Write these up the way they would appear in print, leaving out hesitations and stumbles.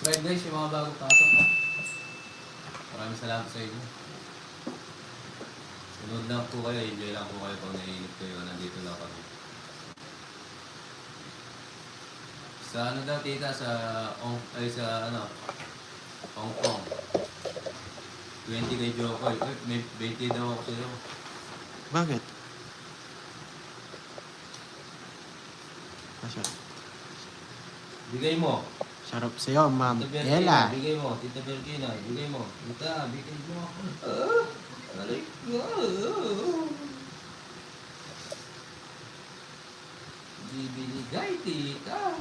subscribe guys yung mga bagong pasok na. Maraming salamat sa inyo. Sunod lang po kayo, enjoy lang po kayo pag naiinip kayo. Nandito lang kami. Sa ano daw tita, sa Hong Kong. 20 kay Jokoy. May 20 daw ako sa'yo. Bakit? Masya. Bigay mo. Sarap sa'yo, Ma'am Tita Berkina, Ella. bigay mo. Tita Berkina, bigay mo. Tita, bigay mo ako. Aray ko. Bibigay, tita.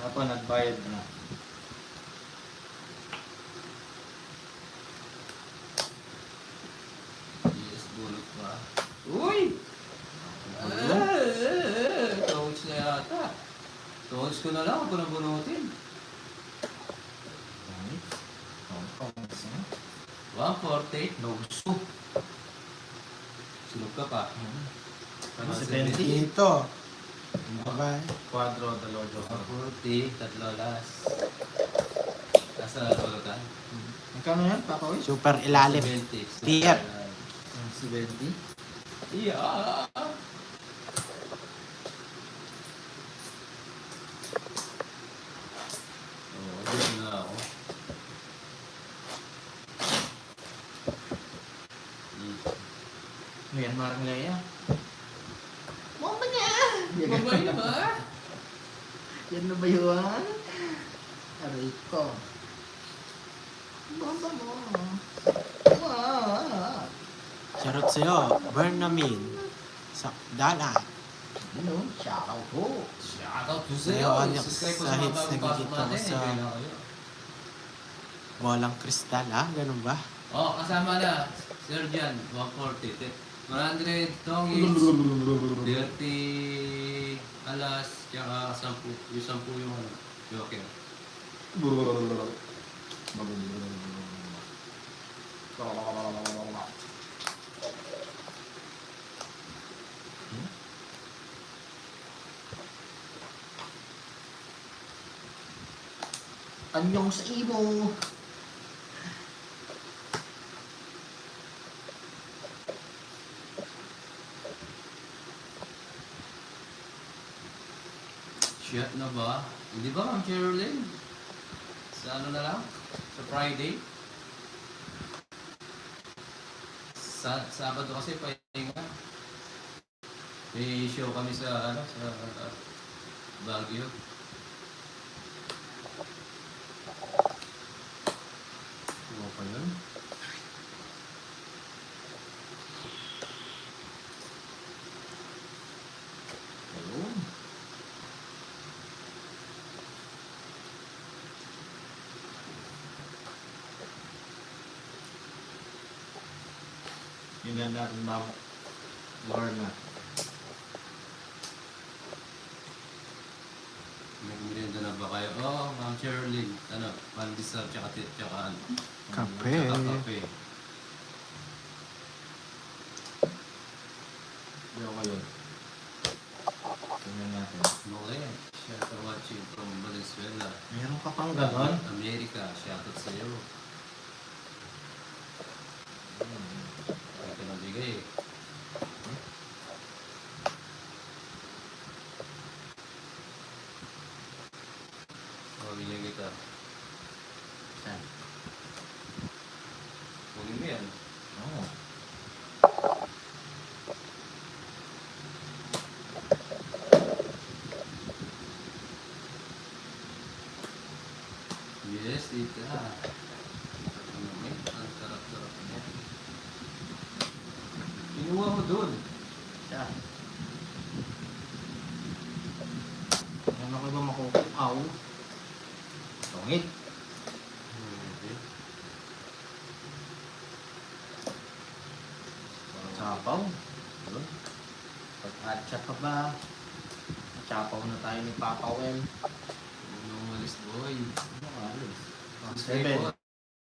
Ako nagbayad na. Yes, bulot pa. Uy! Toads na yata. Toads ko na lang, huwag ko na bunutin. Hong Kong. 148, no gusto. Sunog ka pa. Ano, 70? 70? Dito. Bye-bye. Quadro, dalojo. 140, tatlo las. Nasa ulo ka? Magkano yan, Papa Wish? Super ilalim. 70. TF. 70? Yeah! Oo, dito na ako. Ngayon, Marang Leia. Babay na ba? Yan na ba yun? Aray ko. Bamba mo. Wow. Sarap sa'yo, Bernamin. Sakdala. Ano? Shoutout po. Shoutout to Sa'yo, sa'yo. Alex, Subscribe po sa sa mga hits bagong pasok nakikita ko natin. sa- Enjoy na kayo. Walang kristal, ah? Ganun ba? Oh, kasama na. Sir Jan, 140. 100 tongits. 30 alas. Tsaka 10. Yung 10 yung ano. Joker. Anyong sa imo. Shit na ba? Hindi ba, Ma'am Caroline? Sa ano na lang? Sa Friday? Sabado kasi pahinga. May show kami sa Baguio. Ano pa yun? Ayun. Yun lang natin, Ma'am Lorna. Nag-merienda na ba kayo? Oo, Ma'am Caroline. Ano? Pandesal, tsaka ano? Kape. Tsaka kape. Yo ngayon. Tingnan natin. Okay. Shout out watching from Valenzuela. Meron ka pang ganon? Amerika. Shout out sa'yo. Ito na bigay eh. Bigyan kita. Saan? Kunin mo yan. Oo. Yes, tita. Ang sarap-sarap niya. Kinuha mo doon. Saan? Ano ka ba makukuaw? Tungit. Sapaw. Yun. Pag-atcha pa ba? Sapaw na tayo ni Papa Well. boy. Ano ka, alis? Seven.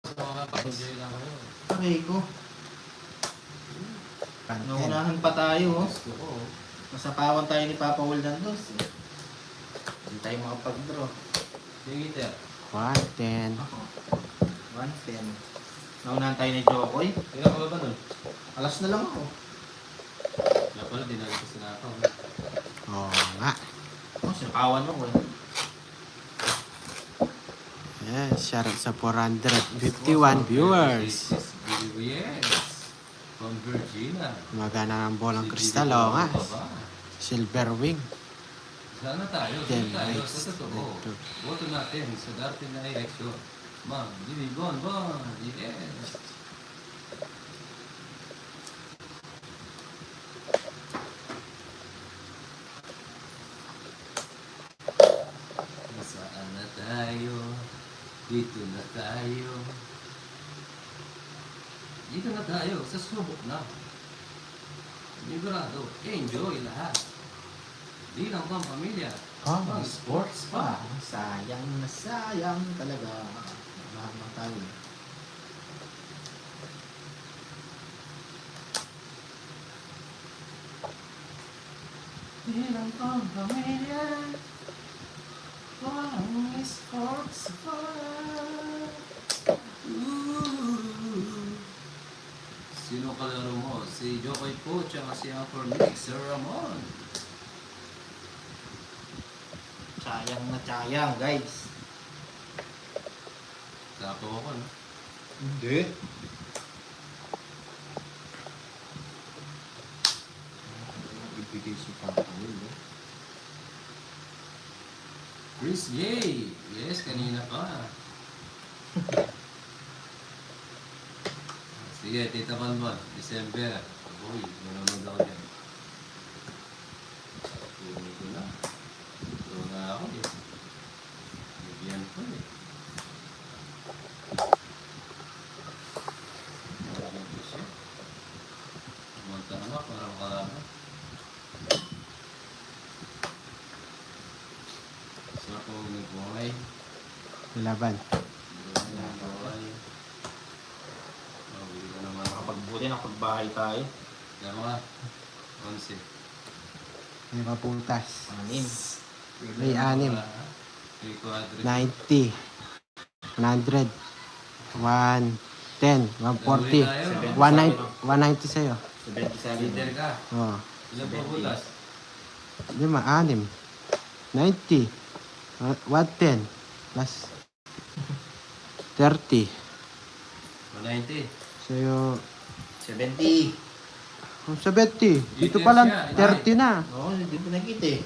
7. Enjoy lang kayo. Okay ko. Content. Naunahan pa tayo, oh. Gusto ko. Masapawan tayo ni Papa Will ng dos. Hindi tayo makapag-draw. Sige, Ter. 110. Ako. 110. Naunahan tayo ni Jokoy. Kailan ka ba nun? Alas na lang ako. Wala pala, dinali ko sa nakaw. Oo nga. Oh, sinapawan mo ko eh. Yes, shoutout sa 451 viewers. Yes. From Virginia. Magana ng bolang Si kristal, Gigi oo nga. Baba. Silver wing. Sana tayo, Then, sana tayo, next, sa totoo. ito. Boto natin sa dating na eleksyon. Ma'am, Jimmy Bon, yes. Nasaan na tayo? Dito na tayo. Dito na tayo, sa subok na. Sigurado, enjoy lahat. Di lang pang pamilya. Pang sports pa. Sayang na sayang talaga. Mahal na tayo. Di lang pang pamilya. Pang sports pa. Sino kalaro mo? Si Jokoy po, tsaka si Uncle Nick, Sir Ramon. Sayang na sayang, guys. Sapo ako, no? Hindi. Ibigay si Papa Will, eh. Chris Gay. Yes, kanina pa. Sige, Tita Banban, December. Uy, nanonood ako dyan. Tuloy ko na. Tuloy na ako eh. Bigyan ko eh. Bigyan ko siya. Kumanta na para makalaban. Sarap ko nagbuhay. Laban. Nagbuhay. Mabili ka naman ako. Nakapagbuti na pagbahay tayo. Yan mga 11. May maputas. 6. May 6. May quadrille. 90. 100. 110. 140. 190 sa'yo. 77. Leader ka. Oo. Ilan po butas? 5, 6. 90. 110. Plus 30. 190. Sa'yo. 70. 70. Dito pa lang 30 na. Oo, hindi ko nakita eh.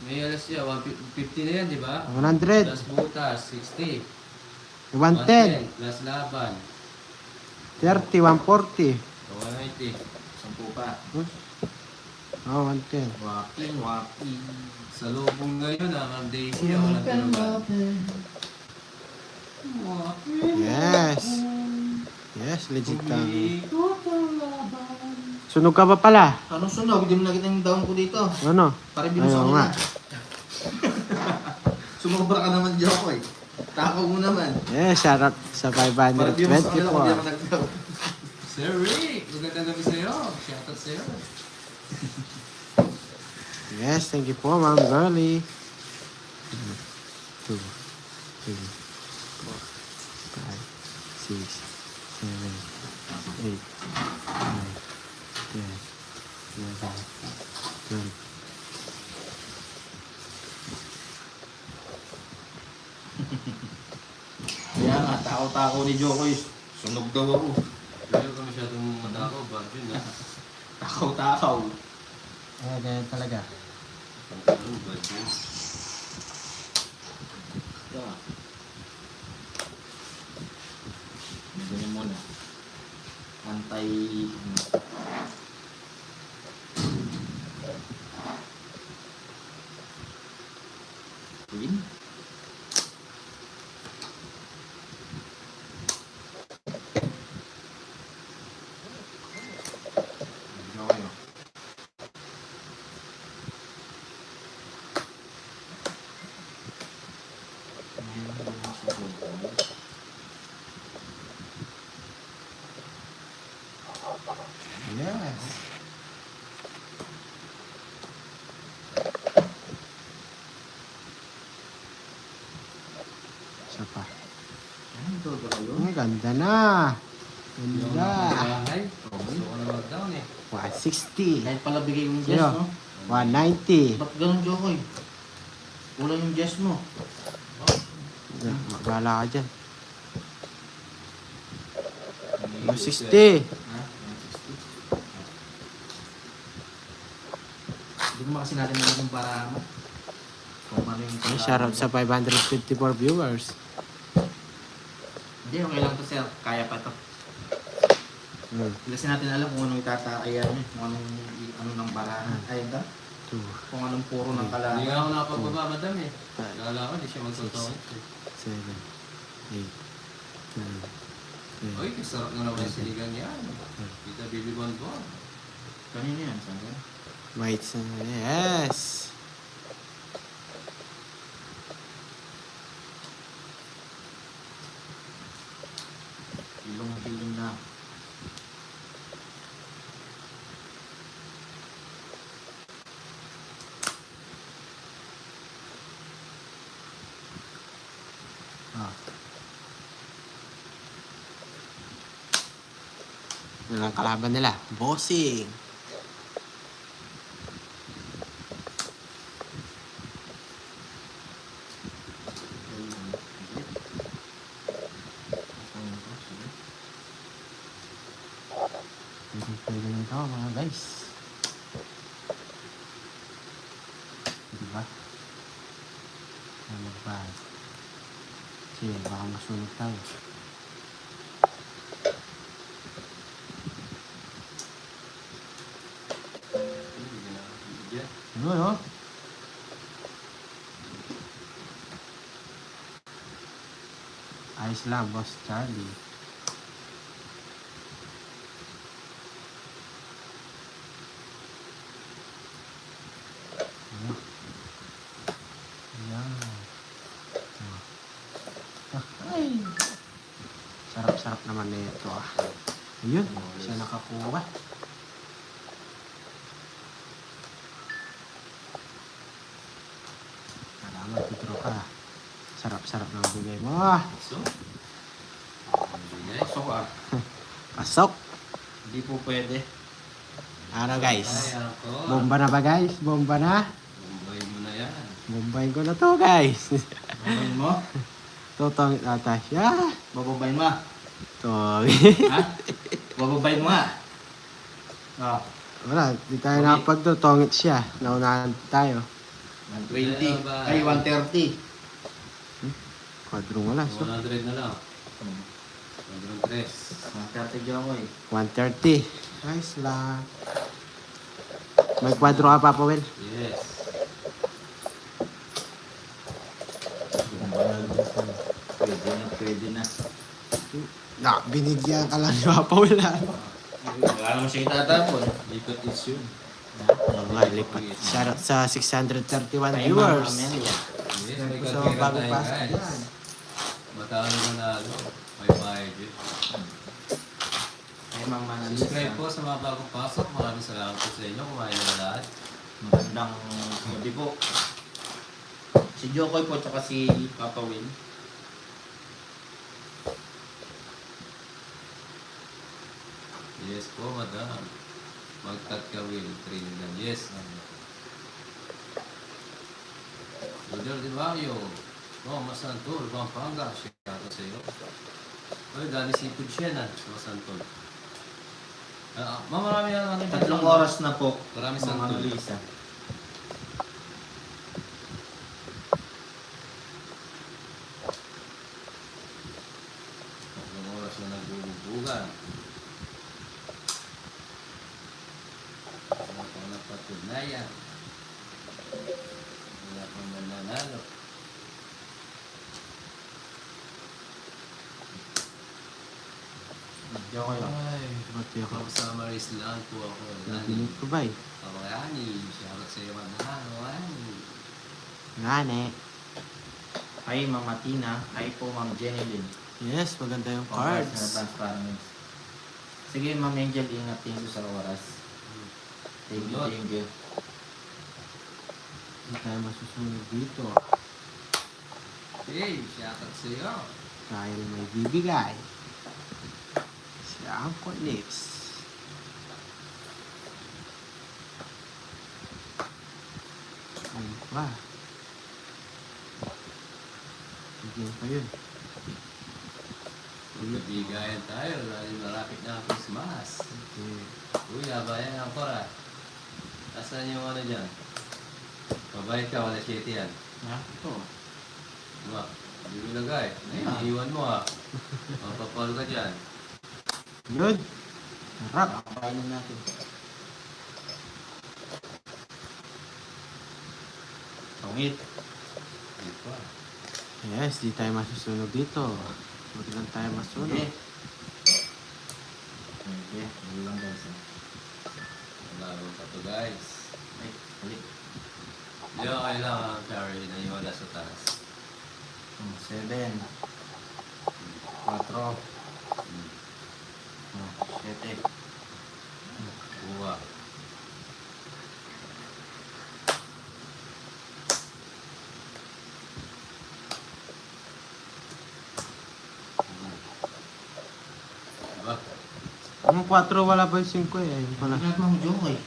May alas siya, 150 na yan, di ba? 100. Plus butas, 60. 110. Plus laban. 30. 140. 190. 10 pa. Oh, 110. Waking, waking. Sa lubong ngayon, ang Daisy, ako nagtulugan. Yes. Yes, legit ka. Umikot ang laban. Sunog ka pa pala. Anong sunog? Hindi mo nakita yung daon ko dito. Ano? Para binusa Ayaw ko nga. na. Sumobra ka naman, Jokoy. Takaw mo naman. Yes, shoutout sa Para binusa ko na kung di 524. naman nagdaw. Sir Rick, magandang gabi sa'yo. Shoutout sa'yo. Yes, thank you po, Ma'am Girlie. 2, 3, 4, 5, 6, 7, 8, 9, 10, 11, 12. Kaya nga, takaw-takaw ni Jokoy. Sunog daw ako. Pero ka masyadong matakaw, bad yun na. Takaw-takaw. Ganyan talaga. Bad yun. Ito. Ganyan muna. Antay... Queen? Okay. ganda na. Yung Ganda. bahay. Gusto ko na mag-down eh. 160. Kahit pala bigay yung Jess, Sino? no? 190. Ba't ganun, Jokoy? Kulang yung Jess mo. Magala ka dyan. 160. Ha? 160. Hindi mo kasi natin alam yung para mo. Kung ano yung Ay, shoutout sa 554 viewers. Hindi, okay lang to, sir. Kaya pa to. Hindi kasi natin alam kung anong itataayan eh. Kung anong ano ng barahan. Ayun ka? 2, Kung anong puro ng Hindi kalaban. nga ako nakapagpaba, madam eh. Kala ko, di siya magtotoo. 7, 8, 9, 10. Uy, kasarap na naman yung sinigang yan. Kita Billy Bonbon. Kanina yan, sabi. Whites na. Yes. Ilong na. Ah. Ano ang kalaban nila? Bossing. Pwede na ito mga guys. Diba? Ano ba? Sige, baka masunog tayo. Ano, no? Ayos lang, Boss Charlie. Ano? Ayan. Ay! Sarap-sarap naman na ito ah. Ayun, siya nakakuha. Salamat, tuturo ka. Sarap-sarap na bigay mo ah. So, Pasok ah. Pasok! Hindi po pwede. Ano guys? Ay, ako. Bomba na ba guys? Bomba na? Bombay mo na yan. Bombayin ko na to guys. Bababayin mo? Totong ata siya. Bababayin mo? Tong. Ha? Bababayin mo nga? Ah, Wala, di tayo nakapagtutongit siya. Naunahan tayo. 120. Ay, 130. Kwadrong wala. So, 100 na lang. 103. 130 Jokoy. 130. Nice lang. May kwadro ka pa, Powell? Yes. Pwede na. Binigyan ka lang ni Papa Powell. Wala naman siya itatapon. Lipat is yun. Lipat. Shoutout sa 631 Ay, viewers. Ma'am Amelia. Yes, may Gusto mo kagkira bago tayo pasok guys. yan. Matalo manalo. May bayad yun. Ay, Ma'am Manalisa. Subscribe po sa mga bagong pasok. Maraming salamat po sa inyo. Kumain na lahat. Magandang gabi po. Si Jokoy po, tsaka si Papa Will. Yes po, madam. Mag-cut ka, Will. Trinidad. Yes. Leader de Mario. Mas Santol, Pampanga. Shoutout sa iyo. Uy, dali seafood siya na. Mas Santol. Marami na lang. 3 oras na po. Marami Ma'am Santol. Manalisa. Tatlong oras na nagbubugan. Wala pang napatunayan. Wala pang nananalo. Jokoy. Ay, Pati ako. mag-summaries lang po ako. Nabinig ko ba eh? Kawayani, shoutout sa iyo, Kawayani. Ngane. Hi, Ma'am Matina. Hi po, Ma'am Jenny Lynn. Yes, maganda yung Congrats cards. na transparent. Sige, Ma'am Angel, ingat din sa oras. Thank you, Lord. thank you. Hindi tayo masusunod dito. Hey, shoutout sa iyo. Dahil may bibigay. Si Uncle Nix. Ayun pa. Bigyan pa yun. Magkabigayan tayo, lalo malapit na ang Christmas. Okay. Uy, abayan ang kora. Asan yung ano dyan? Mabait ka, wala shit yan. Ha? Ito. Diba? Hindi mo lagay. Ay, iwan mo ah. Mapapalo ka dyan. Good. Sarap. Kakainin natin. Pangit. Hindi pa. Yes, di tayo masusunog dito. Huwag lang tayo masunog. Sige. Sige. Hindi lang guys. Lalo pa to guys. Ay, balik. Hindi ako kailangan carry na yung wala sa taas. 7. 4. 7. Buwa. Diba? Yung 4 wala pa yung 5 eh. Ayun pala. Lahat ng joke eh.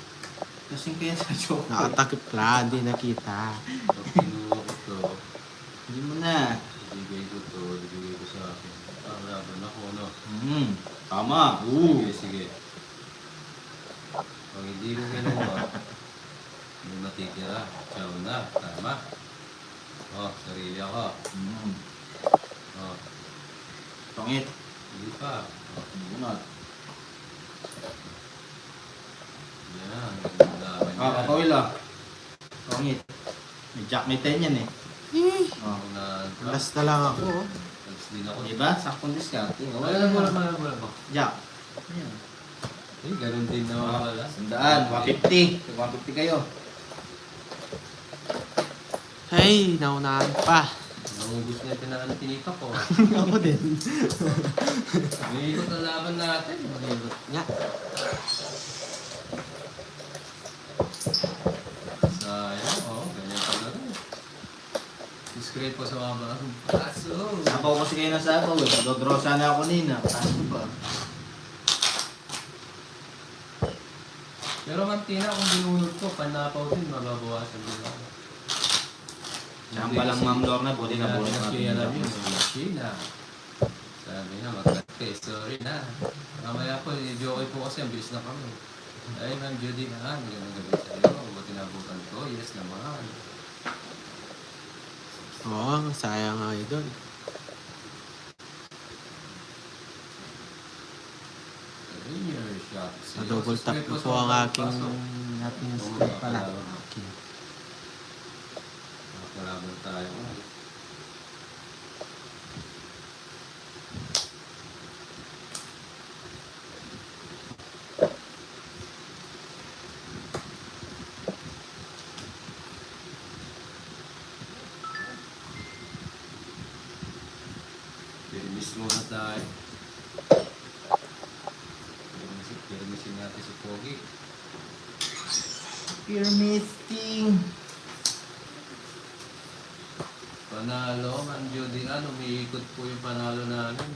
Kasing kaya sa joke. Nakatakip lang, hindi nakita. Pag kinuha ko to, Hindi mo na. ibigay ko sa akin. Ah, laban ako, no? Tama. Sige, sige. Pag hindi ko ginawa, yung natitira, siyaw na, tama. Oh, sarili ako. Oh, Pangit. hindi pa. Oh, Bunot. yan, laban yan. Kakawil ah. Pangit. May jack may 10 yan eh. Ako na, Basta lang ako. oh. tapos din ako. Diba? Saktong diskarte. Wala mo. Jack. Ayan. Eh, ganun din naman wala. Sandaan. 150. 150 kayo. Hey, naunahan pa. Nangubos na yung tinita ko. Ako din. May ikot ang laban natin. Malibot nga. Sayang, oh, ganyan pala rin. Discreet po sa mga bagong paso. Sabaw kasi kayo ng sabaw eh. Dodraw sana ako nina. Paso ba? Pero mantina, kung binunod ko, panapaw din, mababawasan din ako. Saan pa lang Ma'am Lorna, buti na buti Kasi natin. alam yun, Sheena. Sabi na, magkate, sorry na. Mamaya po, i-joke po kasi, ang bilis na kami. Ay, Ma'am Judy na, magandang gabi sa iyo. Buti nabutan ko, yes naman. Oo, sayang nga idol. Career shot. Sa double tap ko po ang aking screen pala. Okay. Nakakalaban tayo. Permis muna tayo. Permisin natin si Pogi. Fear misting. Panalo, Ma'am Judy, umiikot po yung panalo namin.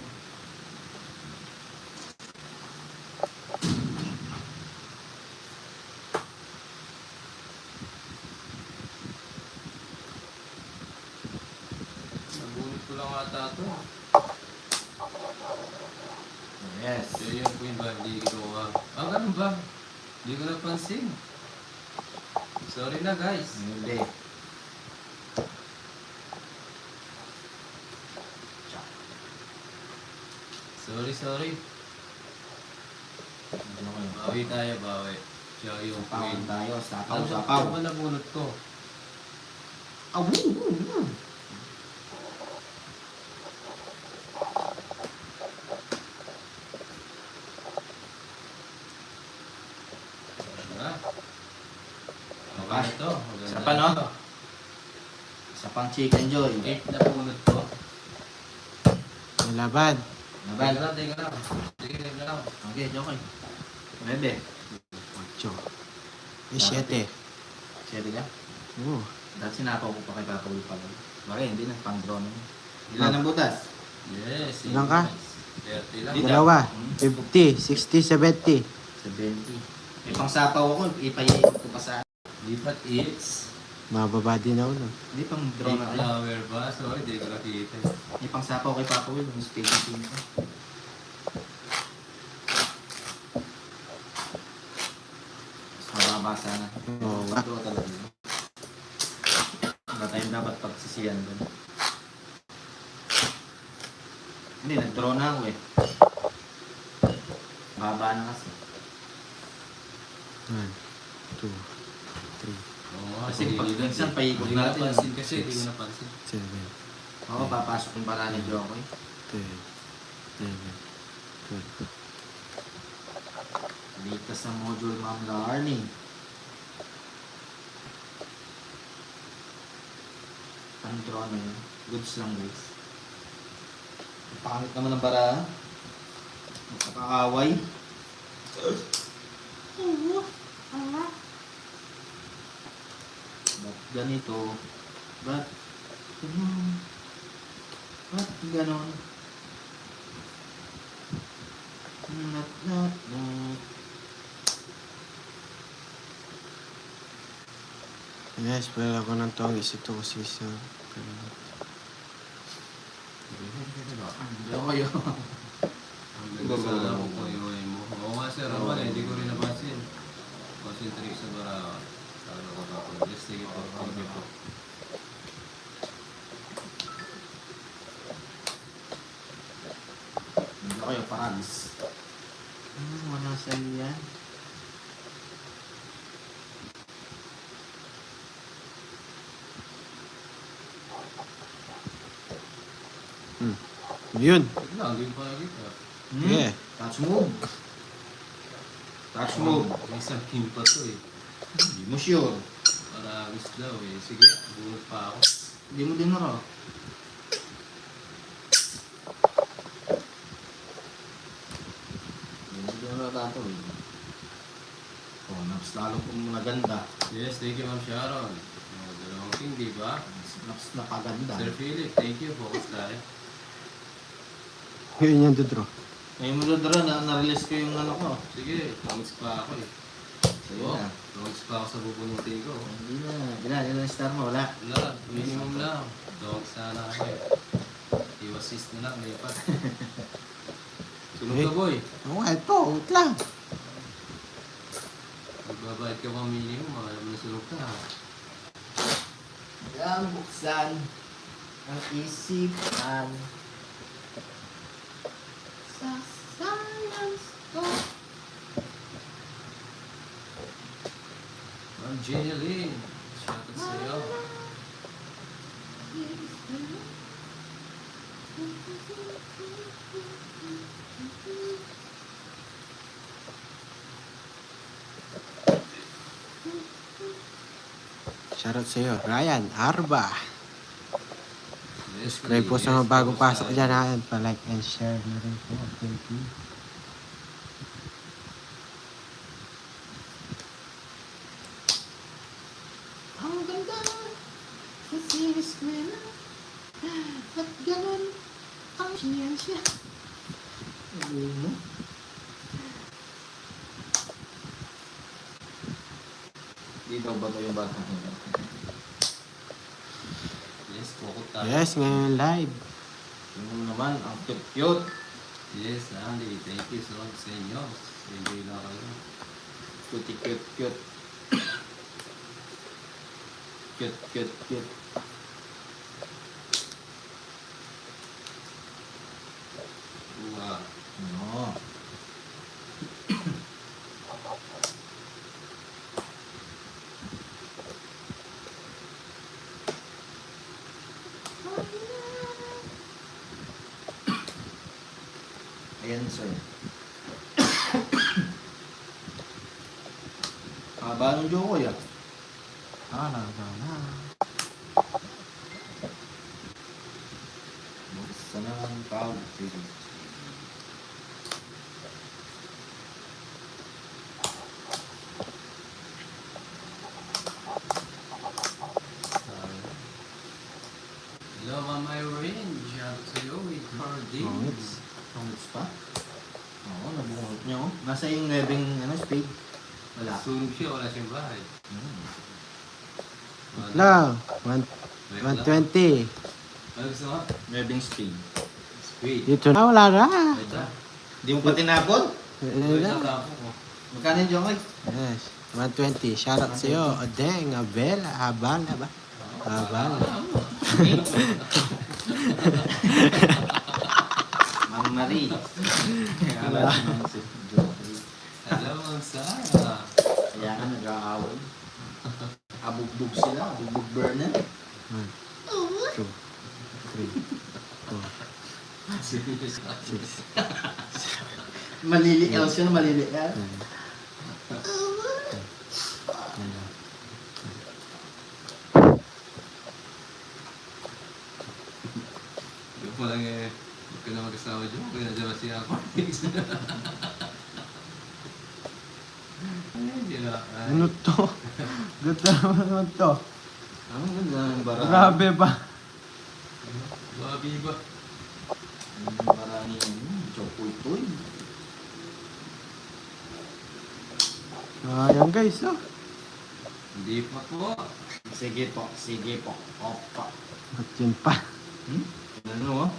Nabunot ko lang ata ito. Yes. Yun yung queen ba? Hindi ko ganun ba? Hindi ko napansin. Sorry na guys. Hindi. Sorry. Bawi tayo, bawi. Siya yung Sapaw queen. tayo. Sapaw, Ano sapaw. ba nabunot ko? Ha? Okay ito. Maganda Isa pa, no? ito. Isa pang chicken joy. 8 na bunot ko. May laban. Nabal. Teka lang. Okay, okay. Bebe. 8. Eh, 7. 7 ka? Oo. Dahil sinapaw ko pa kay Papa Will pala. Bakit hindi na, pang drone. Ilan ang butas? Yes. Ilan ka? yes. 30 lang. Dito. Dalawa. 50, 60, 70. 70. May pang sapaw ako, ipaikot ko pa sa... Lipat it's Mababa din ako, no? Hindi pang draw na rin. flower ba? Sorry, di ko nakita. May pang sapaw kay Papa Will, yung spade team ko. Mas mababa sana. Oo nga. Draw talaga. Wala tayong dapat pagsisiyan doon. Hindi, nag-draw na ako eh. Baba na kasi. 1, 2, 3, Oo nga, Kasi pag minsan paikot Hindi ko natin. napansin kasi, hindi ko napansin. 7, Oo, papasok yung para ni Jokoy. 10, 11, 12. Litas sa module, Ma'am Learning. Pang-draw na yun. Goods lang, guys. Ang pangit naman ng bara. Magkakaaway. Ba't ganito? Ba't ganun? Ba't ganon? Not. Yes, pala ako ng tongis ito kasi sa... Jokoy. Ang nagsala ko po yung mo. Oo nga sir, ako hindi ko rin napansin. Concentrate sa bara. Sabi ko pa po. Just take it po. Thank you po. Jokoy, Paris. Wala sa yan. Yun. Wala, hindi ko pa nakita. Yeah. Touch move. Touch move. May isang team pa to eh. Hindi mo sure. Para miss daw eh. Sige, bunot pa ako. Hindi mo din naro. Hindi mo din naro dato eh. Oh, naps lalo kung maganda. Yes, thank you Ma'am Sharon. Dalawang king, di ba? Naps napaganda. Sir Philip, thank you. Focus tayo. Yun yung dudro. Ngayon mo doon na-release ko yung ano ko. Sige, tawagis pa ako eh. Sige Oo, na. tawagis pa ako sa bubunutin ko. Hindi na. Ilan star mo? Wala. Wala, minimum lang. Dog sana ako eh. I-assist na lang, lipat. Sunod ka boy. Oo nga, ito. Wait lang. Magbabayad ka pang minimum, mga alam na sunod ka. Ang buksan ang isipan sa silence ko. Ma'am Jeneline, shoutout sa'yo. Shoutout sa'yo. Ryan Arba. Yes, Subscribe po sa mga bagong focus pasok tayo. dyan natin. Pa-like and share na rin po. Thank you. Ang ganda sa series ko na. Ba't ganun ang siyensya? Ano? Di daw ba ito yung batang ito? Yes, focus tayo. Yes, ngayon live. Yung naman, ang cute-cute. Yes, Andy, thank you so much sa inyo. Enjoy na kayo. Cute. Cute. Wow. No. Ayan, sir. Haba ng Joko yan. Na. Buksan na ang tawag. Hello, Ma'am Irene. Shoutout sa'yo with her Oh, deeds. it's Pangits pa? Oo, nabungot niya oh. Nasa yung 9 spade. Wala. Sunog siya, wala siyang bahay. Hmm. Lang. Wala. 120. Ano gusto mo? 9 spade. Wait. Dito na, wala na. Wait na. Hindi mo pa tinapon? Wait Wala na na. tapo ko. Magkano yung Jokoy? Yes. 120. Shoutout sa'yo. Odeng, Abel, Habana ba? Habana. Mang Marie. Alam mo si Jokoy. Alam mo ang sana. Kaya nga nag-aaway. Abugbog sila. Abugbog burner. 1, 2, 3, 4, 5, 6, Maliliel siya na maliliel. 7, 8, 9. Yung pa lang eh. Huwag ka na mag-asawa dyan. Huwag na dyan siya ako. Ay, di na. Ay. Ano to? Ganda naman to. Ang ganda ng bara. Grabe ba? Babi ba? Ang bara ni Jokoy Toy. Ayan guys, oh. Hindi pa po. Sige po, sige po. Opa. At yun pa. Ano oh?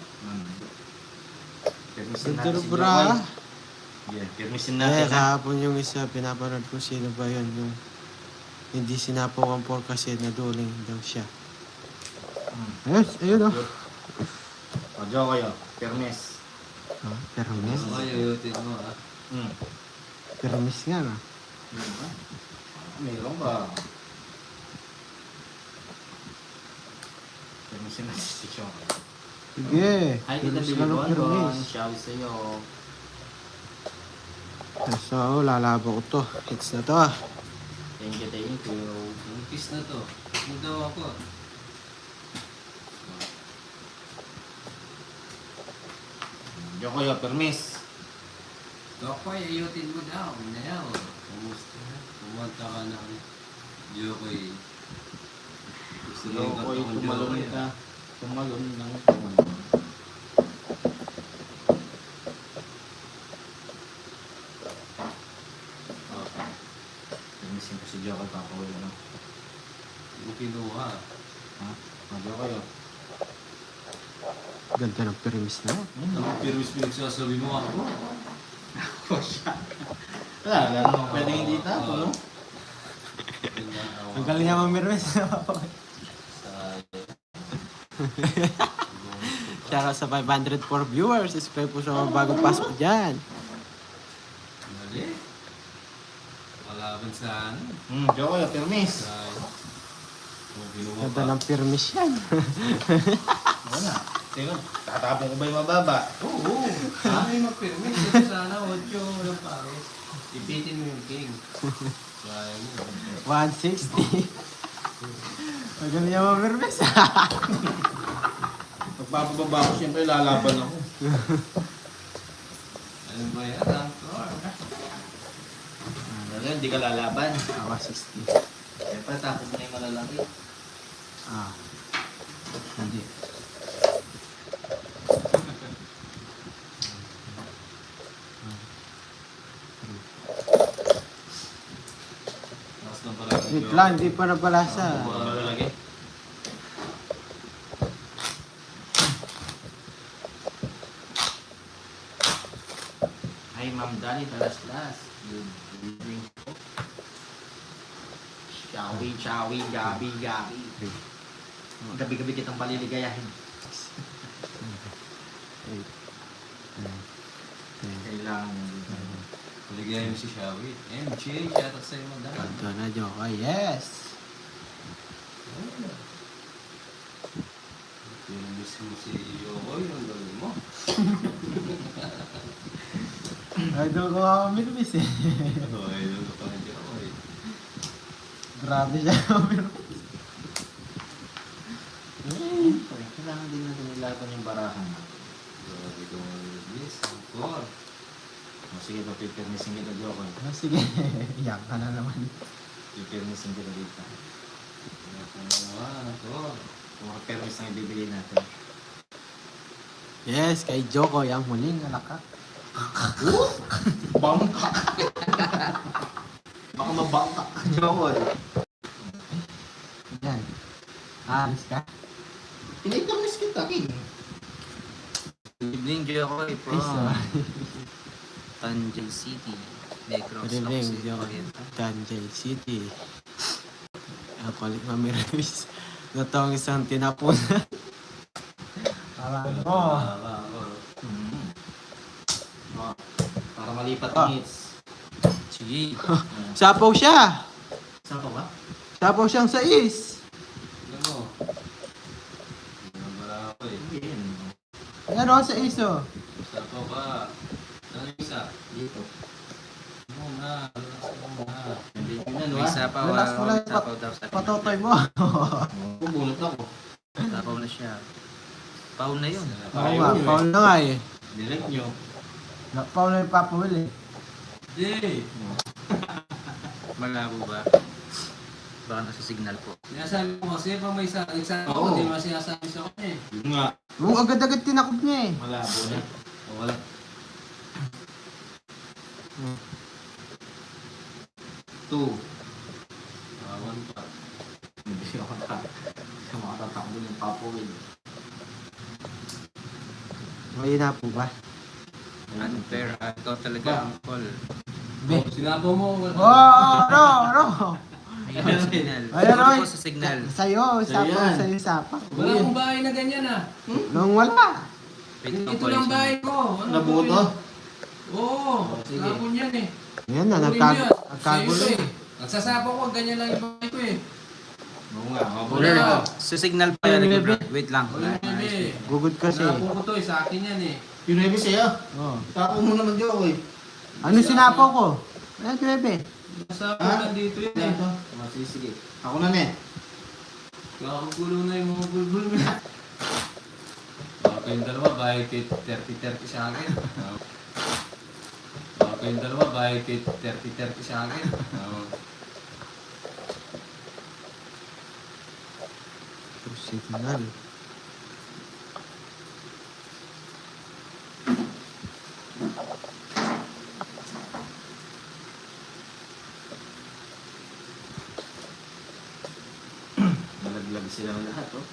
Permisin natin Ganda si bra. Jokoy. Yeah, permisin natin ha. Kahapon yung isa, pinapanood ko sino ba yun, yung hindi sinapaw ang pork kasi naduling daw siya. Ayun, ayun oh. O, Jokoy oh. Permis. Oh, permis. Ano kayo yutin mo ha? Permis nga na. Meron ba? Permisin natin si Jokoy. Sige. Hi, kita Permis ka ng Bilibon. permis. Shouty sa'yo. So, lalabo ko to. Hits na to ah. Thank you, thank you. Yung kiss na to. Ano daw ako? Jokoy oh, permis. Dokoy, ayutin mo daw. Nayaw. Kumusta? Pumunta ka ng Jokoy. Gusto mo yung Jokoy, katong tumalon Jokoy. ka. Tumalon lang. Tumalon. Okay. Permisin ko si Jokoy, papawin ano. Hindi mo kinuha. Ha? O, Jokoy oh. Ganda ng permis na. Pero mas pinagsasabi mo ako. Wala, wala naman pwedeng hindi tapo, no? Ang galing niya mamirmis. Shoutout sa 504 viewers. Subscribe po sa mga bagong pasok dyan. Mali. Malaban sa ano. Jokoy oh, permis. Sa... Kung kinuha Ganda pa. ng permis yan. Wala. Tingnan, tatapon ko ba yung mababa? Oo. Ay, mag-permit. Ito sana, 8 ng pares. Ipitin mo yung king. Sayang yun. 160. Ang galing niya mamirmis. Pagpapababa ko, siyempre lalaban ako. Ano ba yan? Angkor. Ano hindi ka lalaban? Ako 60. Siyempre, tapos na yung malalaki. Ah. Hindi. Mas na pala. Wait lang, hindi pa nabalasa. Malalaki? Hi, Ma'am Dani Talaslas. Good evening po. Chawi, gabi. Gabi-gabi kitang paliligayahin. 8, 9, 10. Kailangan Paligay mo si Shawit. MJ, shoutout sa'yo mo dahil. Kanto na, Jokoy. Yes! Pinamiss mo si Yokoy. Ang gawin mo. Ay, doon ko ako mamirmis eh. Okay, doon ka pa ng Yokoy. Grabe siya mamirmis. Kailangan din natin ilaban yung barahan. Grabe ko miss. Angkor. O sige, papipirmisin kita, Jokoy. Ah, sige, iyak ka na naman. Pipirmisin kita dito. Ano naman, Angkor. Kung permis ang ibibigay natin. Yes, kay Joko, yung huling alaka. Bangka. Baka mabangka ka, Jokol. Yan. Alis ka? Pinagkamis kita, King. Good evening, Jokoy Ay, from sorry. Tanjay City. Negros, Good evening, Locsin, Joko. Oriental. Tanjay City. Ang kulit Mami Remis. Natawang isang tinapunan. Alam ko. Oh, para malipat Ah. ng hits. Sige. Sapaw siya. Saan ka ba? Sapaw siyang sais. Alam mo. Wala ako eh. Hindi yun. Ayan o, sais o. Isa pa ba? Ano yung isa? Dito. Muna. Muna. Hindi yun yan, May wa? sapaw, Relax mo lang yung sapaw daw sa Patotoy mo. Bubunot ako. Sapaw na siya. Paul na yun. Oo nga, Paul na nga eh. Direct nyo. Paul na yung Papa Will eh. Hindi. Malabo ba? Baka nasa signal po. Sinasabi ko kasi pag may isa Oo. ako, hindi mo sinasabi sa kanya eh. Yun nga. Oo, agad-agad tinakop niya eh. Malabo na. O wala. Two. Awan pa. Hindi ako makatatakbo ng Papa Will. May na po ba? Unfair. Ikaw talaga ang call. Be. Sinapo mo. Wala. No. Ayun ang signal. Ayan, Puro oy. po sa signal. Sa'yo, sapaw, Ayan. sa'yo sapaw. Wala akong bahay na ganyan ah. Nung wala. Wait lang Ito po. lang bahay ko. Ano Nabuto? po yun? Oo. Sige. Tapon yan eh. Yan na, Kunin mo yan. Sa'yo nagkagulo. to eh. Nagsasapaw ko, ganyan lang yung bahay ko eh. Oo nga. Wala. Sa signal pa yan. Wait lang. Wala yan eh. Gugod kasi. Sinapo ko to eh, sa akin yan eh. Yung Nuebe sa'yo. Oh. Tako mo naman, Joko eh. Ano sinapaw ko? Ayan, bebe. Nasapo Ha? lang dito yun Dito. eh. Sige. Ako na, ne. Kakagulo na yung mga bulbul mo. Baka kayong dalawa, bahay kay 30-30 sa akin. Baka kayong dalawa, bahay kay 30-30 sa akin. Signal. Malaglag silang lahat, oh.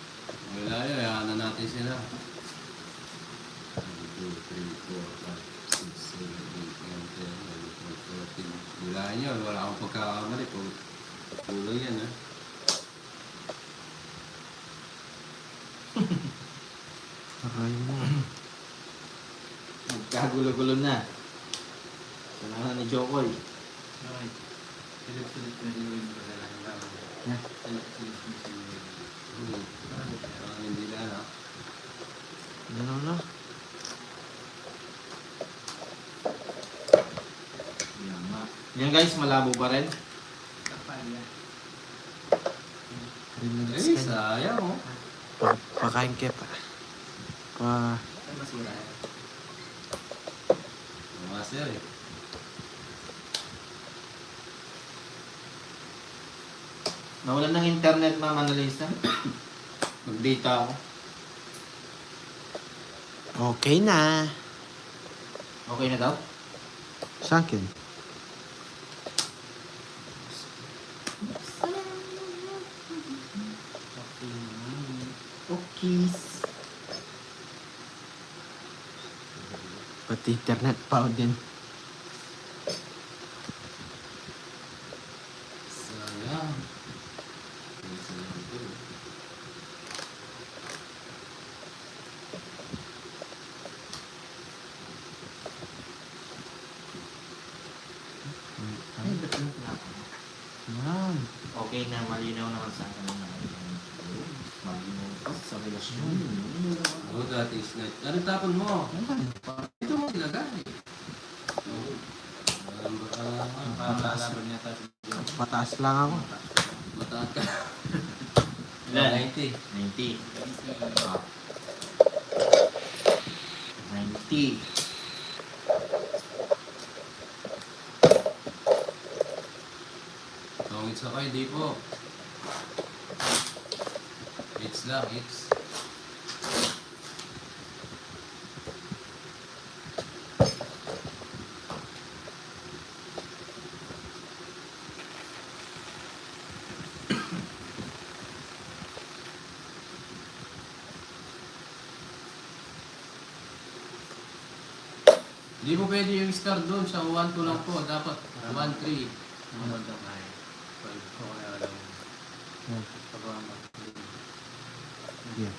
Wala yun, hayaan na natin sila. 1, 2, 3, 4, 5, 6, 7, 8, 9, 10, 11, 12, 13. Wala yun, wala akong pagkakamali. Kulang yan ha. Aray mo. Nagkagulo-gulo na. Kailangan ni Joko eh. Silip-silip na sinuwin ko sa lang. Silip-silip na sinuwin. Hindi na ha. Ano na? Yan nga. Yan guys, malabo pa rin. 3 minutes Eh, ka na. sayang oh. Pakain ka pa. Master eh. Nawalan ng internet, Ma'am Annalisa. Mag-data ako. Okay na. Okay na daw? Sa akin. Okay. Pati internet pa din. Sayang. Sayang ito. Ay, ba't yung pinapa? Yan. Okay na, malinaw naman sa akin na malinaw pa sa relasyon. Ako dati snake. Ano tapon mo? Yan. Ito mo ilagay. Pataas niya tayo. Pataas lang ako. Mataas ka. Ilan? 90. 90. 90. Tongits ako, hindi po. Hits lang, hits. Hindi mo pwede yung star doon sa 1-2 lang po. Dapat 1-3. Yeah.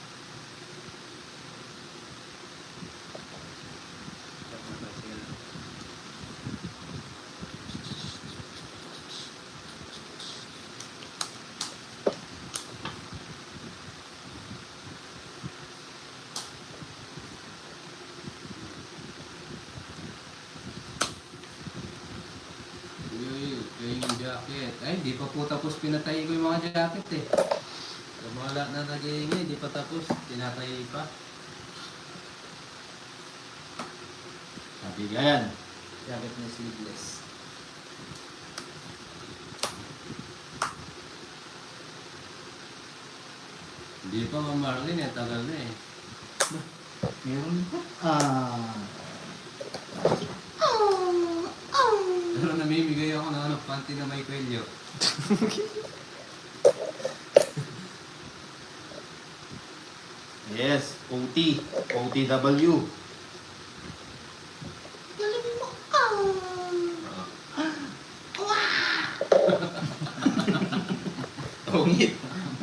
Yung jacket. Ay, di pa po tapos pinatay ko yung mga jacket eh. Yung mga lahat na nag-iingay, di pa tapos. Tinatay pa. Sabi yan. Jacket na sleeveless. Hindi pa Ma'am Marlene eh, tagal na eh. Meron pa. Pero namimigay ako ng panty na may kwelyo. Yes, OT. OTW. Tungit.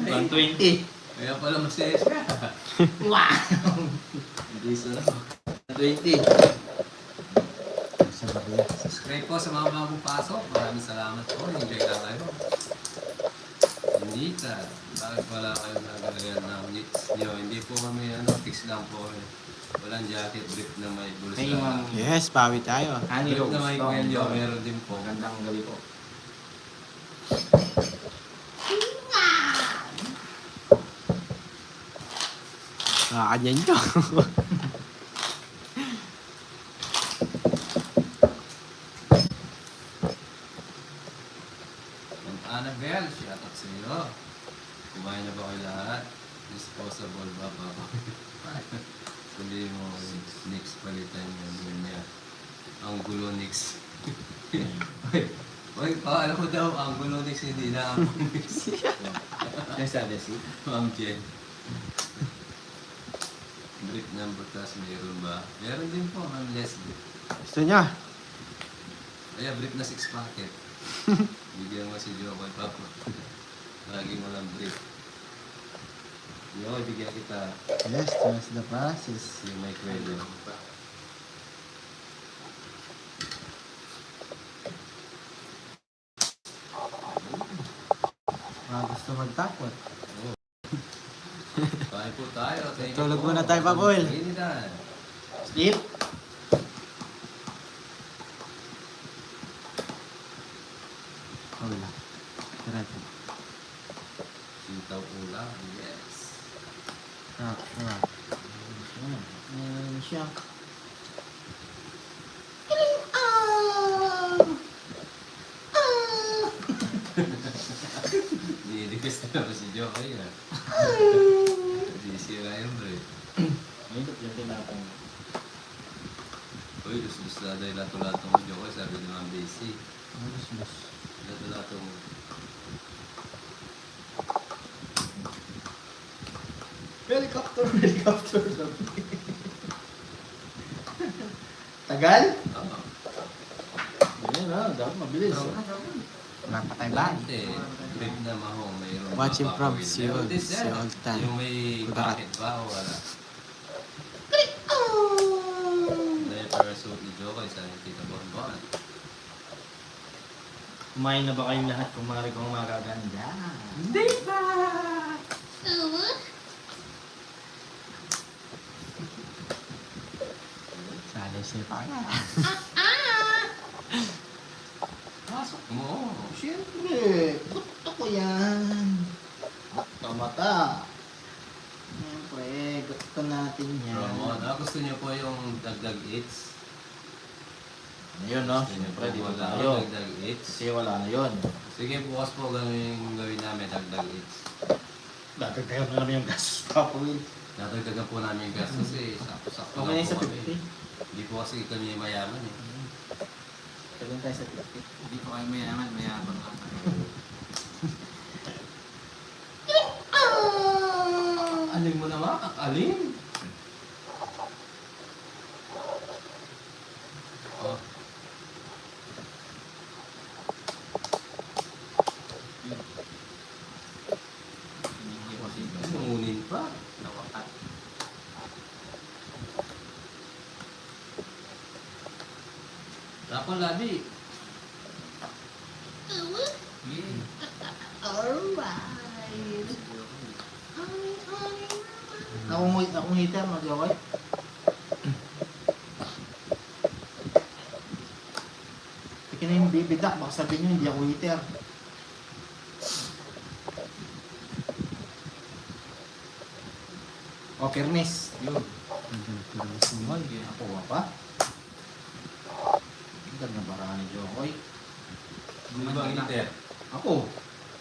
120. Kaya pala masaya siya. Wow! Hindi sarap. 120. Sa barya. Subscribe po sa mga bagong pasok. Maraming salamat po. Enjoy lang kayo. Hindi ka. Bakit wala kayo nagalagyan ng knits nyo? Hindi po kami fix lang po. Walang jacket, brief na may bulsa. Hey, ma'am. Yes, bawi tayo. Honey Brief Rose. na may kwelyo, meron din po. Magandang gabi po. Kakanyan nyo. Ma'am Annabelle, shout out sa iyo. Kumain na ba kayo lahat? Disposable ba pa? Sabi mo, Nix palitan yun niya. Ang gulo Nix. Oy, alam ko daw, ang gulo Nix hindi na ang Nix. Yung sabi si? Ma'am Jen. Brief number class, meron ba? Meron din po, Ma'am Leslie. Gusto niya? Kaya brief na 6 packet. Bigyan mo si Joe kay Papa. Lagi mo lang brief. Yo, bigyan kita Yes, trust the process. yung may kwelo. Gusto magtakot. Kain po tayo. Thank you Tulog po. muna tayo, Paboy. Initan. Sleep? Wala. Diretso. Sitaw ulam. Yes. Ah. Ayan siya. Nilikas na ako si Joe kayo. Hindi sira yun, bro. Ayun, yung tinapang. Uy, lus-lus na dahil lato-lato mo, Joe. Sabi ni Ma'am Daisy. Lus-lus. Lato-lato mo. Helicopter. Tagal? Oo. Ayan na, dapat mabilis. Wala pa tayo ba? Dati, brief na maho, mayroon Watching ba from papawid? Seoul, Meron din dyan. Seoul Tan. Yung may Kudarat. packet ba o wala? Dahil parasuit ni Joe kayo sa Tita Bonbon. Kumain na ba kayong lahat kung magaganda? Hindi pa! Sali siya pa. Pasok mo. Siyempre, gusto ko yan. Mata. Siyempre, gusto natin yan. Ramon, gusto niyo po yung dagdag hits? Ano yun, no? Gusto niyo po Siyempre, di ba wala tayo? dagdag hits? Kasi wala na yun. Sige, bukas po ganun yung gawin namin, dagdag hits. Dadagdagan na naman yung gas. Tapos, Dadagdagan po namin yung gas kasi sakto-sakto okay na lang yung sa po kami. 50. Hindi po kasi kami mayaman eh. Tagal tayo sa 50. Hindi ko kayo mayaman, mayabang lang. Alin mo naman? Alin? Rapon labi. Yeah. Akong hitter, mag-okay. Pagka na yung baby duck, baka sabihin nyo hindi ako hitter. O, permis. Yun. Ay, ako pa. Ganda na bara ni Jokoy. Ano ba ang inter? Ako,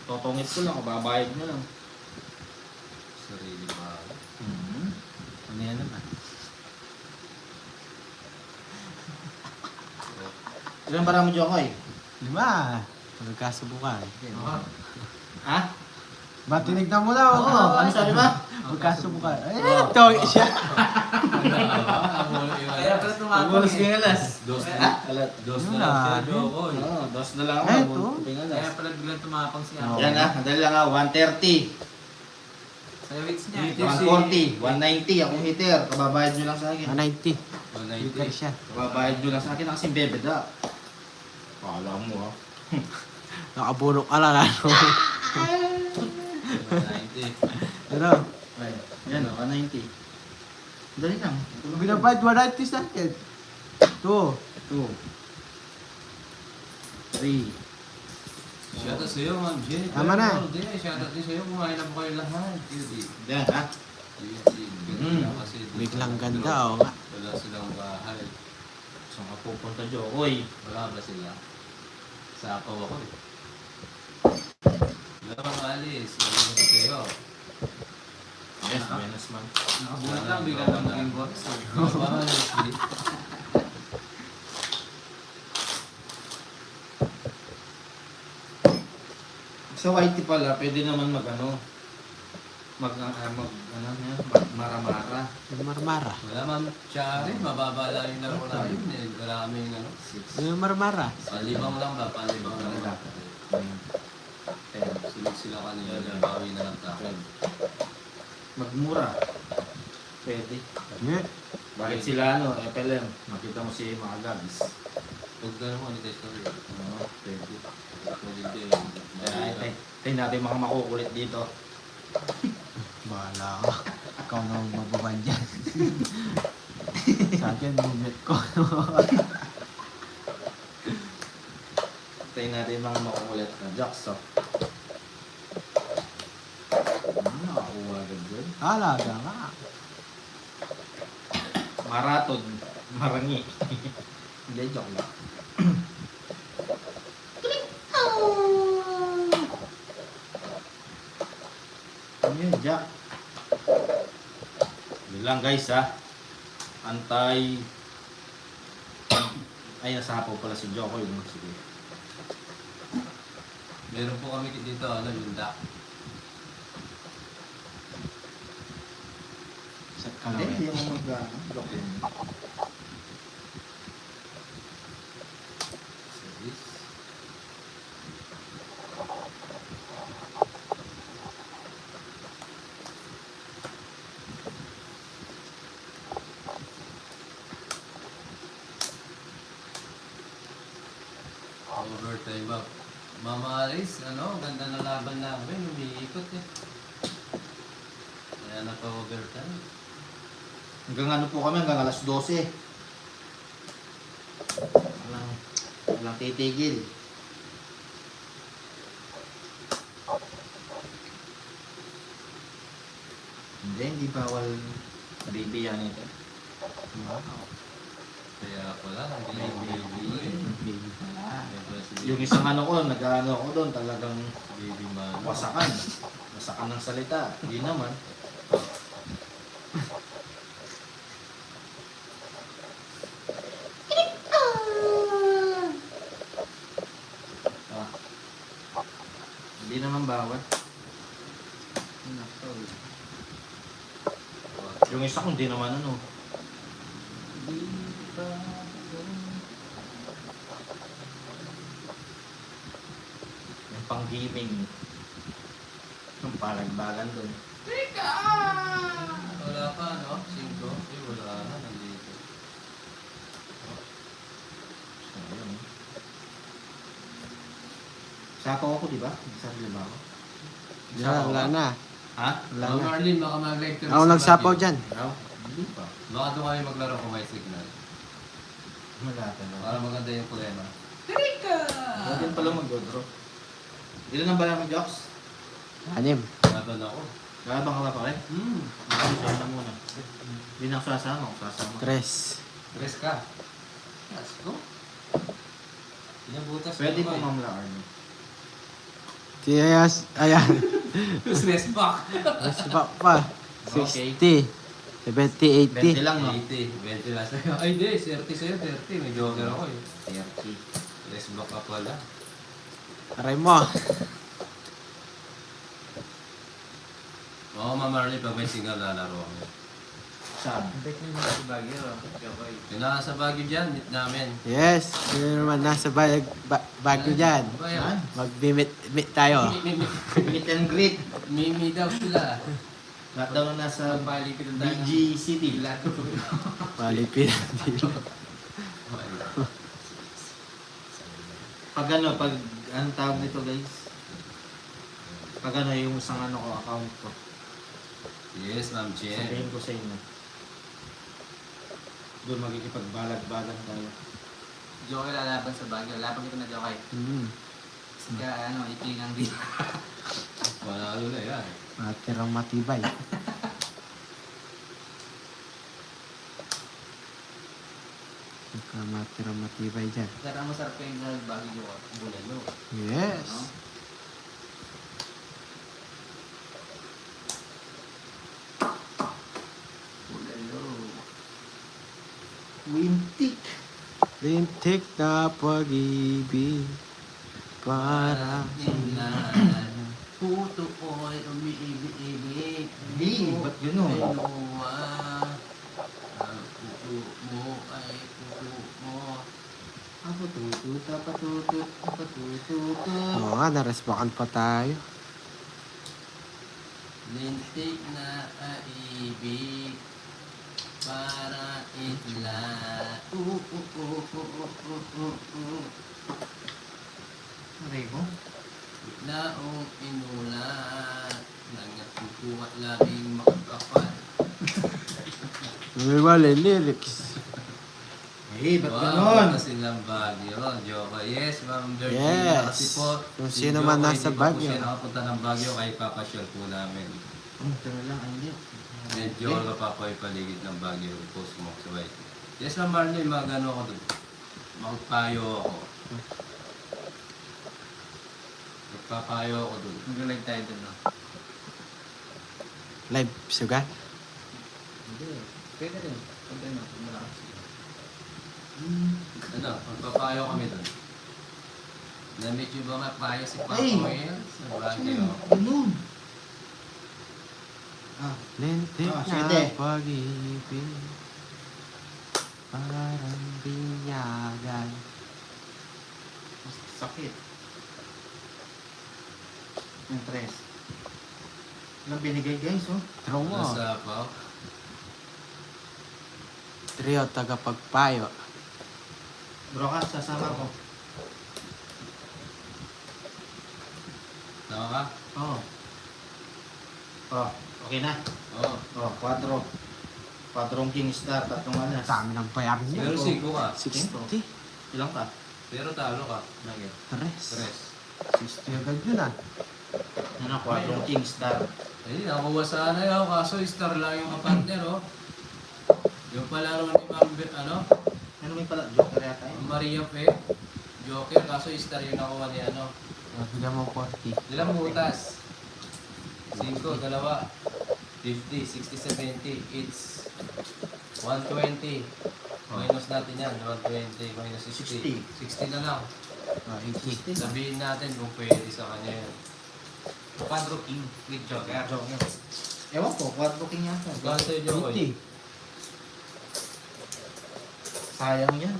totongit ko lang, kababayad nyo lang. Sarili pa. Ano yan naman? Ilan bara mo, Jokoy? 5. Magkasubukan. Ha? Ba, tinignan mo na. Oo, ano sabi ba? Magkasubukan. Ay, ito siya. Kaya pala tumapang Pagbulos ko yung alas. Dos Yun na lang siya, na. Jokoy. Oo, dos na lang ako. Eh, Pagbulos ito. ko yung Kaya alas. pala biglang tumapang siya. Oo. Yan ah, madali lang ah, 130, Sa weights niya. 140, 190, akong hitter. Kababayad nyo lang sa akin. 190. 190. Liter siya. Kababayad nyo lang sa akin, kasi bebe da. Kala mo ah. Nakabulok ka lang. Ano? 190. Ano? Ay, yan ah, 190. Dali lang. Binabayad 190 sa akin. 2. 2, 3, Shoutout sa'yo, Ma'am Jenny. Tama na. Shoutout din sa'yo. Kumain na po kayo lahat. Judy. yan ha. Judy. Kasi Biglang ganda, oo nga. Wala silang bahay. Saan ka pupunta, Jokoy? Wala ba sila? Sa apaw ako eh. Wala kang alis. Wala ko sa'yo. Yes, menos man. Nakabulat lang, biglang lang maging boss. Wala pa alis. Sa YT pala, pwede naman mag ano, mara-mara. Marmara. Wala, Ma'am Chari. Mababa lang yung laro namin. Wala kaming ano. Ano marmara? Palibang lang ba? Palibang lang ba? Sila kanila. Bawi na lang tayo. Magmura. Pwede. Yeah. Bakit sila ano, FLM? Makita mo si mga gabis. Huwag ka naman ni Testo. Oo, pwede. Kaya Tingnan natin mga makukulit dito. Bahala ka. Ikaw na ang mababan dyan. Sa akin, movement ko. Tingnan natin mga makukulit na jacks. Oh. Nakakuha agad dyan. Halaga nga. Marathon. Marangi. Hindi, joke lang. Ano yun, Jack? Yun lang guys ha. Antay. Ay, nasapaw pala si Joko yun. Sige. meron po kami dito, ano, yung duck. Sa Hindi, kalawin. hindi mo mag-joke yun. Service. Overtime ba? Mama Alice, ano, ganda na laban namin, umiikot eh. Kaya na pa overtime. Hanggang ano po kami, hanggang alas 12. Walang titigil. Hindi bawal baby yan ito. Wow. Kaya pala, hindi yung baby. Baby pala. Yung isang ano ko, nag-ano ako doon, talagang Baby man. wasakan. Wasakan ng salita. Hindi naman. Ah. Hindi naman bawal. Yung isa ko, hindi naman ano. Yung pang-gaming. Yung palagbagan doon. Wala pa, no? 5? Eh, wala na, nandito. So, yun. Sapaw ako, di ba? Sarili ba ako? Wala na. Ha? Wala Ma'am na. Marlene, baka mag-live kami Ako sa nagsapaw Baguio. dyan. Raw? Hindi pa. Baka doon kayo maglaro kung may signal. Wala talaga. Para maganda yung kulema. Wala din pala mag-draw. Ilan ang bala mo, Joks? 6. Laban ako. Gabang ka ba pa rin? Hmm. Sasama muna. Hindi na ako sasama. Ako sasama. 3. Tres ka. Let's go. Pinabutas Pwede po mo Ma'am La Arnie. Ayan. Stress back. Mas pa. Okay. 60. 70, 20 80. lang, no? 80. 20 lang sa'yo. Ay, di. 30 sa'yo. 30. May joker ako eh. 30. Stress back ka pala. Aray mo. Oo, Ma'am Marlene, pag may signal, lalaro ako. Saan? Bet nyo sa Baguio. Jokoy. Yung nasa Baguio dyan, meet namin. Yes. Sino naman nasa Baguio dyan. Ano ba yun? Saan? Mag-meet tayo. Meet and greet. Mimi daw sila. Lahat daw na nasa Pagbalik ko tayo. BG City. Palipin. Pag anong tawag nito guys? Pag yung isang account ko. Yes, Ma'am Jen. Sabihin ko sa inyo. Doon magkikipagbalag-balag tayo. Jokoy lalaban sa Baguio. Laban kita na Jokoy. Sika, itingang din. Panalo na yan. Matirang matibay. Matirang matibay dyan. Sarang masarap kayo sa Baguio. Bulalo. Yes. No? Bulalo. Wintik. Lintik na pag-ibig. Para Tingnan. Puto ko'y umiibig-ibig. Hindi, ba't gano'n? Inuwa. Ang puto mo ay puto mo. Patutut, patutut, patutut. Oo nga, narespakan pa tayo. Lintik na aibig. Para itla. Aray mo? Naong inulat. Nangapukuha labing makakapal. May wala lyrics. Eh, ba't Wow, gano'n? kasi ng Baguio. Joke. Yes, Ma'am Georgina. Yes. Kasi po, Kung si sino man Jokoy, nasa di pa po Baguio. siya nakapunta ng Baguio, kaya papasyal po namin. Ito na lang, hindi. Medyo ka pa yung paligid ng Baguio. Post mo, sabay. Yes, Ma'am Marlene, mag-ano ako doon. Magpayo ako. Magpapayo ako doon. Mag-live tayo dun, no? Live, suga? Hindi. Pwede rin. Pag ano, malakas. Ano, magpapayo kami doon. Na-meet yung ba magpayo si Papa Ay! Will sa Baguio? Ganun. Ah, Lintik sige. na pag-ibig. Parang binyagan. sakit. Yung tres. Ilang binigay guys, oh. True mo. Nasa pa? Trio tagapagpayo. Bro ka, sasama ko. Tama ka? Oo. Oh, okay na. Oo. Oh, 4. 4 King Star, 3 alas. Dami ng bayar niya. Pero 5 ka. 60. Ilang ka? Pero talo ka. Lagi. 3. 60 agad yun ah. Ano, 4 King Star. Ay, nakuha sana yun. Kaso star lang yung kapartner, oh. Yung palaro ni Ma'am, ano? Ano may pala? Joker yata yun. Maria Fe. Joker, kaso star yung nakuha ni ano. Bigyan mo 40. Ilang butas? 5, 2. 50, 60, 70. It's 120. Minus natin yan. 120 minus 60. 60 na lang. 80. Sabihin natin kung pwede sa kanya yun. 4 king with Joker. Joker. Ewan ko, 4 King yata. Gawin sa'yo, Joker. Sayang yan.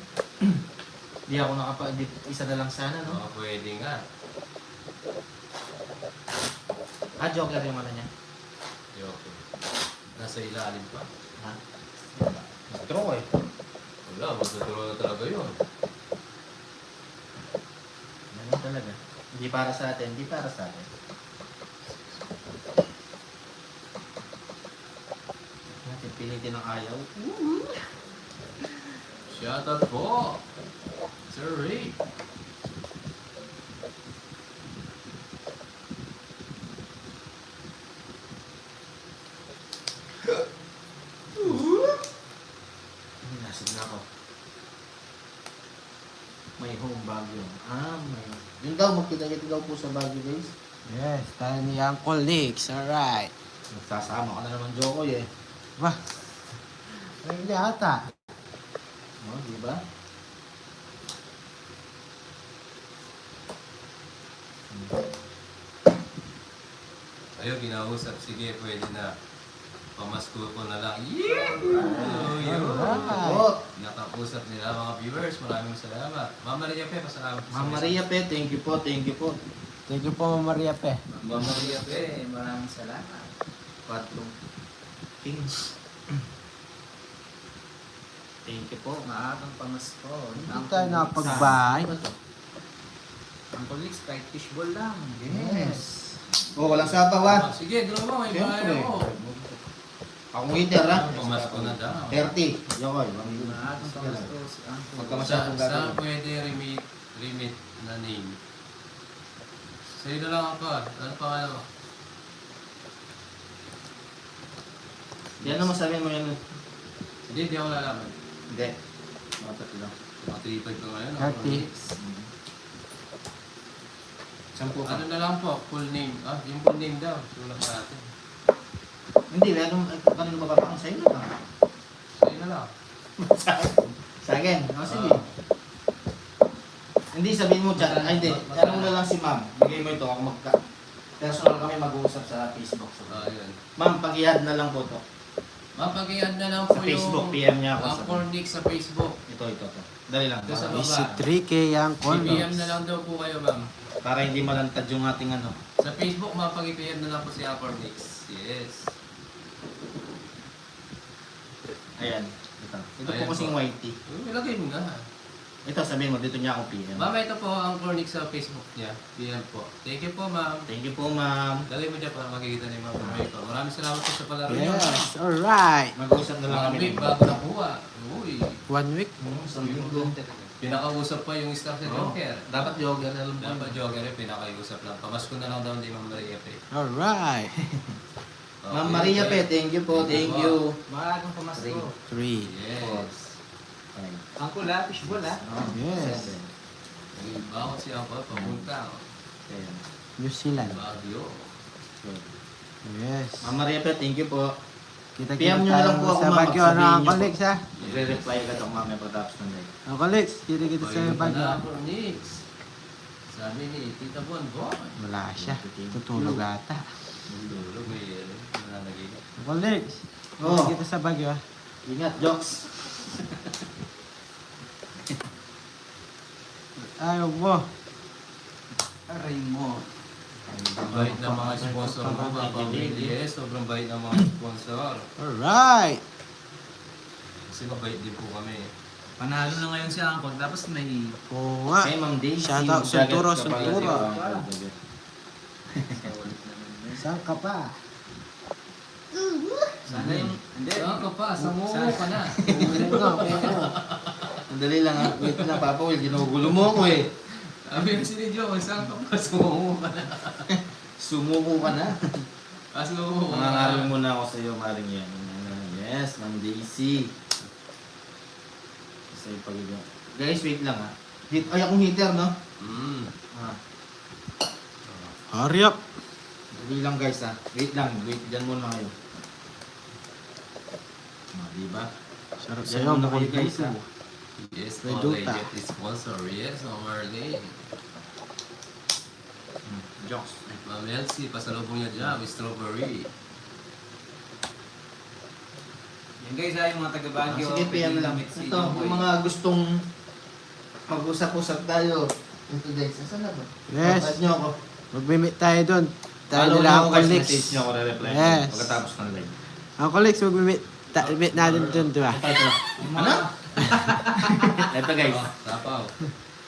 Di ako isa na lang sana, no? Oo, pwede nga. Ah, Joker yung ano niya. Joker. Nasa ilalim pa. Ha? Draw eh. Wala, magtuturo na talaga yun. Ganun talaga. Hindi para sa atin, hindi para sa atin. Natin pilitin ng ayaw. Shoutout po! Sir Ray! Nasib na ako. May home Baguio. May... Yun daw, magkita-kita daw po sa Baguio, guys. Yes, tayo ni Uncle Nix. Alright. Nagsasama ka na naman, Jokoy eh. Ba? Ay, hindi ata. Oh, di ba? Ayun, kinausap. Sige, pwede na. Pamasko ko na lang. Yun! Oh, Nakausap nila mga viewers. Maraming salamat. Mama Maria Pe, pasalamat po sa Ma'am Maria Pe, thank you po, thank you po. Thank you po, Ma'am Maria Pe. Mama Maria Pe. Maraming salamat. Patrong Kings. Thank you po. Maagang pamasko. Hindi tayo nakapagbahay. Uncle Lix, kahit fishball lang. Yes. Oh, walang sabaw ah. Sige, draw mo. May Siyempre. bahay ako. Akong waiter ah. Pamasko na daw. 30. Jokoy. Maagang pamasko si Uncle. Huwag ka Sa, masyadong saan gagawin. pwede remit na name? Sa'yo na lang ako. Ano pa ano? Di ano masabi mo yan? Hindi, di ako lalaman. Hindi. Matat lang. Matripad ko ngayon. Happy. Sampu Ano ka. na lang po, full name. Ah, yung full name daw. Sulat natin. Hindi, meron kanino mapapakang sa'yo na lang. Sa'yo na lang. Sa akin. O sige. Hindi, sabihin mo chat. Ay, hindi. Tanong mo na lang si ma'am. Bigay mo ito. Ako personal kami mag-uusap sa Facebook. Ah, yun. Ma'am, pag-i-add na lang po ito. Mapag-i-add na lang po Sa Facebook, PM niya ako ang sa Cornix sa Facebook. Ito. Dali lang. Ito sa Para, baba. Si 3K Uncle I-PM Nix. na lang daw po kayo, ma'am. para hindi malantad yung ating ano. Sa Facebook, mapag-i-PM na lang po si Cornix. Yes. Ayan. Ito Ayan po kasing po. whitey. Ilagay mo na. Ito, sabihin mo, dito niya ako PM. Ma'am, ito po ang Cornix sa Facebook niya. PM po. Thank you po, ma'am. Thank you po, ma'am. Dali mo dyan para makikita ni Ma'am Ray ko. Maraming salamat po sa palaro niyo. Yes, alright. Mag-uusap na lang Mga kami. week bago nakuha. Uy. 1 week. Isang linggo. Pinakausap pa yung staff sa Oo. Joker. Dapat jogger na lang. Dapat Joker eh, pinakausap lang. Pamasko na lang daw ni Ma'am Maria Pe. Alright. Ma'am Maria Pe, thank you po. Thank you. Maagang pamasko. 3. Yes. Uncle ha, fishball ha. Yes. Ay, bakit siya pa pamunta? New Zealand. Baguio. Yes. Ma'am Maria Pe, thank you po. Kita-kita PM nyo na lang po tayo ako, sa ma'am. Baguio. Ano, Sabihin nyo Uncle po. Nix, ha? Magre-reply ka daw mamaya pagkatapos ng live. Uncle Nix, kita-kita sa Baguio. Cornix. Sabi ni Tita Bonbon. Wala siya. Tutulog ata. Tulog, may nananagin. Uncle Nix, Oo. kita sa Baguio, ha? Ingat, jokes. Ayaw mo. Aray mo. Ang bait ng mga sponsor mo, mga pamilya. Sobrang bait ng mga sponsor. Alright. Kasi mabait din po kami. Panalo na ngayon si Uncle, tapos may... Oo nga. Kay Ma'am Daisy. Shoutout, Suntura, Suntura. Suntura. Saan ka pa? Sana yung... Hindi. Saan ka pa? Samuho ka na. Sandali lang ha. Wait na, Papa Will. Ginugulo mo ko eh. Sabi si ni Joe, saan ka pa? Sumuho ka na. Sumuko ka na. Sumuho ka na. Mangangaral muna ako sa iyo, maring yan. Yes, Ma'am Daisy. Sa iyo pag guys, wait lang ha. Ay, akong heater, no? Mm. Ah. Hurry up. Dali lang guys ha. Wait lang. Wait, dyan muna kayo. Diba? Sarap Yan sa'yo, muna mukhang kayo, guys, puso. ha? Yes, May no, duta. legit sponsor. Yes, Marlene. Jokes. Ma'am Elsie, pasalubong niya dyan with strawberry. Yan guys ha, yung mga taga-Baguio. Sige, PM lang. meet si Ito, Jokoy. yung mga gustong mag-usap-usap tayo. Ito guys, asan na ba? Yes. Contact nyo ako. Mag-meet tayo dun. Tayo Follow nila nyo ako Uncle guys, Nix. message nyo ako, re-reply ko. Yes. Pagkatapos ng live. Uncle Nix, mag-meet. Meet natin dun, di ba? Ito. Ano? Ito guys. Oh, tapaw.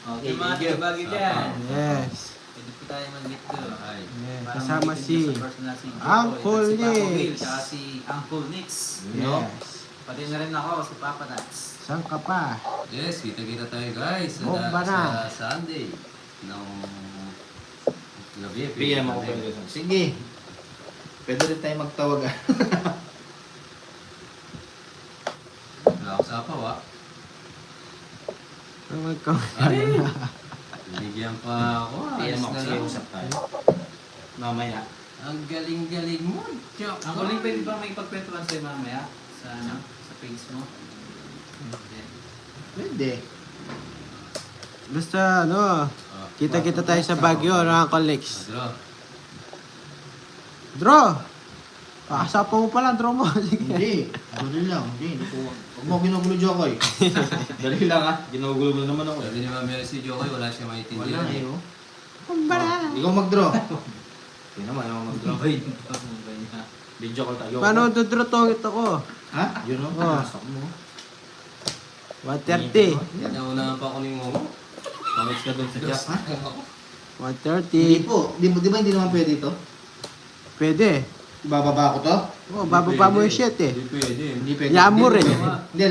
Okay, Yung mga thank you. taga-Baguio dyan. Yes. Pwede po tayo mag-meet doon. Ay. Yeah, Para kasama mag-meet si din sa personal si Jokoy, Uncle at si Papa Will, Nix. tsaka si Uncle Nix. Yes. Pati na rin ako, si Papa Nats. Saan ka pa? Yes, kita-kita tayo guys Bomba na. sa Sunday ng gabi. PM ako pwede. Sige. Pwede rin tayo magtawag. Wala ako sa apaw Ang magkong- Ay! Binigyan pa ako. PM Alis ako. na Sige, lang. usap tayo. Mamaya. Ang galing-galing mo. Joke. Ang kuling pwede ba may pagkwentuhan sa'yo mamaya? Sa ano? Sa page mo? Pwede. Basta ano, kita-kita tayo sa Baguio, no, Uncle Lex. Draw. Draw! Pakasapa mo pala, draw mo. Sige. Hindi. Dali lang. Hindi ko. Huwag mo ginugulo, Jokoy. Dali lang ha. Ginugulo naman ako. Sabi ni Mami si Jokoy, wala siya maintindihan. Wala eh. Oh. Kumbara. Ikaw mag-draw. Hindi naman ako mag-draw. Gabay din pa mo ba niya? Video call tayo. Paano dodraw tongit ako? Ha? Yun o. Oh. Pasok mo. 130. Naunahan pa ako ni Momo. Pangits ka doon sa jack ha? Hindi 130. po. Di ba hindi naman pwede ito? Pwede. Ibababa ko to? Oh, bababa mo yung shit eh. Hindi pwede. Hindi pwede. Yamo rin. Hindi